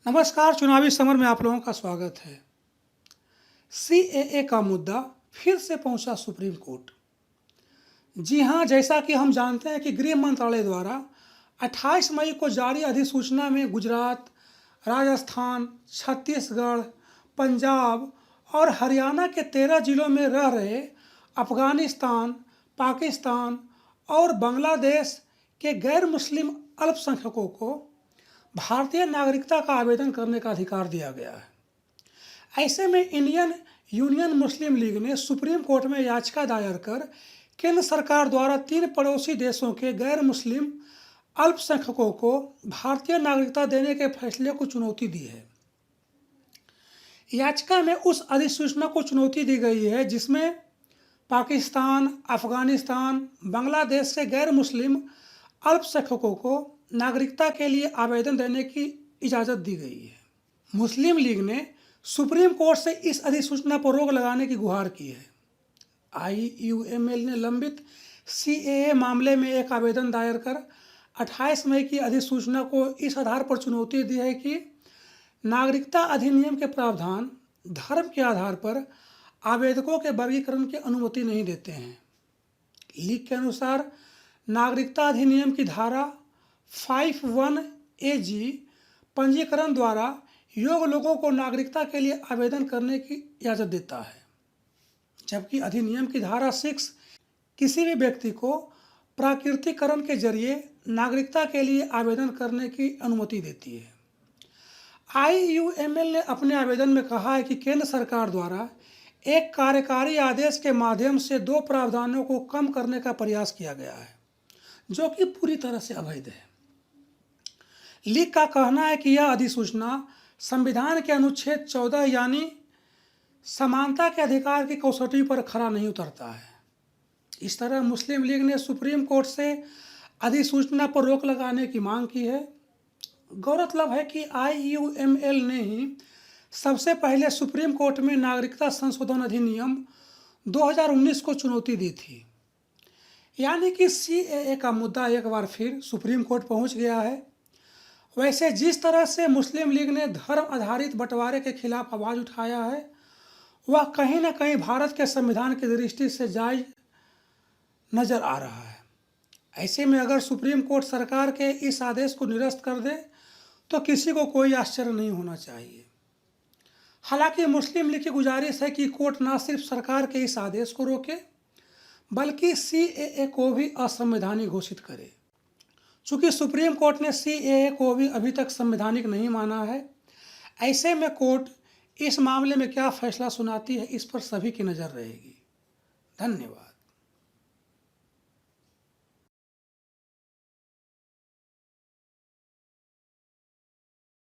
नमस्कार। चुनावी समर में आप लोगों का स्वागत है। सीएए का मुद्दा फिर से पहुंचा सुप्रीम कोर्ट। जी हां, जैसा कि हम जानते हैं कि गृह मंत्रालय द्वारा 28 मई को जारी अधिसूचना में गुजरात, राजस्थान, छत्तीसगढ़, पंजाब और हरियाणा के 13 जिलों में रह रहे अफगानिस्तान, पाकिस्तान और बांग्लादेश के गैर मुस्लिम अल्पसंख्यकों को भारतीय नागरिकता का आवेदन करने का अधिकार दिया गया है। ऐसे में इंडियन यूनियन मुस्लिम लीग ने सुप्रीम कोर्ट में याचिका दायर कर केंद्र सरकार द्वारा 3 पड़ोसी देशों के गैर मुस्लिम अल्पसंख्यकों को भारतीय नागरिकता देने के फैसले को चुनौती दी है। याचिका में उस अधिसूचना को चुनौती दी गई है जिसमें पाकिस्तान, अफगानिस्तान, बांग्लादेश के गैर मुस्लिम अल्पसंख्यकों को नागरिकता के लिए आवेदन देने की इजाज़त दी गई है। मुस्लिम लीग ने सुप्रीम कोर्ट से इस अधिसूचना पर रोक लगाने की गुहार की है। आईयूएमएल ने लंबित सीएए मामले में एक आवेदन दायर कर 28 मई की अधिसूचना को इस आधार पर चुनौती दी है कि नागरिकता अधिनियम के प्रावधान धर्म के आधार पर आवेदकों के वर्गीकरण की अनुमति नहीं देते हैं। लीग के अनुसार नागरिकता अधिनियम की धारा 51AG पंजीकरण द्वारा योग्य लोगों को नागरिकता के लिए आवेदन करने की इजाज़त देता है, जबकि अधिनियम की धारा 6 किसी भी व्यक्ति को प्राकृतिकरण के जरिए नागरिकता के लिए आवेदन करने की अनुमति देती है। आईयूएमएल ने अपने आवेदन में कहा है कि केंद्र सरकार द्वारा एक कार्यकारी आदेश के माध्यम से 2 प्रावधानों को कम करने का प्रयास किया गया है, जो कि पूरी तरह से अवैध है। लीग का कहना है कि यह अधिसूचना संविधान के अनुच्छेद 14 यानी समानता के अधिकार की कसौटी पर खरा नहीं उतरता है। इस तरह मुस्लिम लीग ने सुप्रीम कोर्ट से अधिसूचना पर रोक लगाने की मांग की है। गौरतलब है कि आईयूएमएल ने ही सबसे पहले सुप्रीम कोर्ट में नागरिकता संशोधन अधिनियम 2019 को चुनौती दी थी। यानी कि सीएए का मुद्दा एक बार फिर सुप्रीम कोर्ट पहुंच गया है। वैसे जिस तरह से मुस्लिम लीग ने धर्म आधारित बंटवारे के खिलाफ आवाज़ उठाया है, वह कहीं ना कहीं भारत के संविधान की दृष्टि से जायज़ नज़र आ रहा है। ऐसे में अगर सुप्रीम कोर्ट सरकार के इस आदेश को निरस्त कर दे तो किसी को कोई आश्चर्य नहीं होना चाहिए। हालांकि मुस्लिम लीग की गुजारिश है कि कोर्ट न सिर्फ सरकार के इस आदेश को रोके बल्कि सीएए को भी असंवैधानिक घोषित करे। चूँकि सुप्रीम कोर्ट ने सीएए को भी अभी तक संवैधानिक नहीं माना है, ऐसे में कोर्ट इस मामले में क्या फैसला सुनाती है, इस पर सभी की नज़र रहेगी। धन्यवाद।